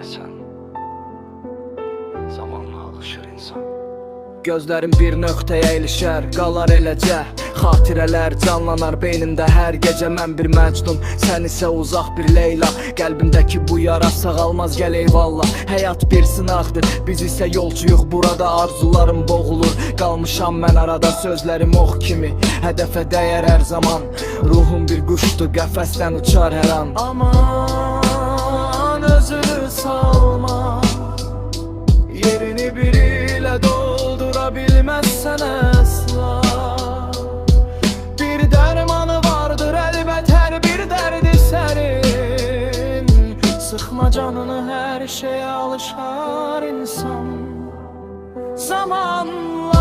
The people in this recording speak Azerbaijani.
deyəsən, zamanla alışır insan. Gözlərim bir nöqtəyə ilişər, qalar eləcə xatirələr canlanar beynimdə hər gecə. Mən bir məcnun, sən isə uzaq bir Leyla. Qəlbimdəki bu yara sağalmaz, gəl eyvallah. Həyat bir sınaqdır, biz isə yolcuyuq burada. Arzularım boğulur, qalmışam mən arada. Sözlərim ox kimi, hədəfə dəyər hər zaman. Ruhum bir quşdur, qəfəsdən uçar hər an. Aman özünü salma, yerini biriyle doldura bilmezsen asla. Bir dermanı vardır elbet her bir derdi serin. Sıkma canını, her şeye alışar insan. Zamanla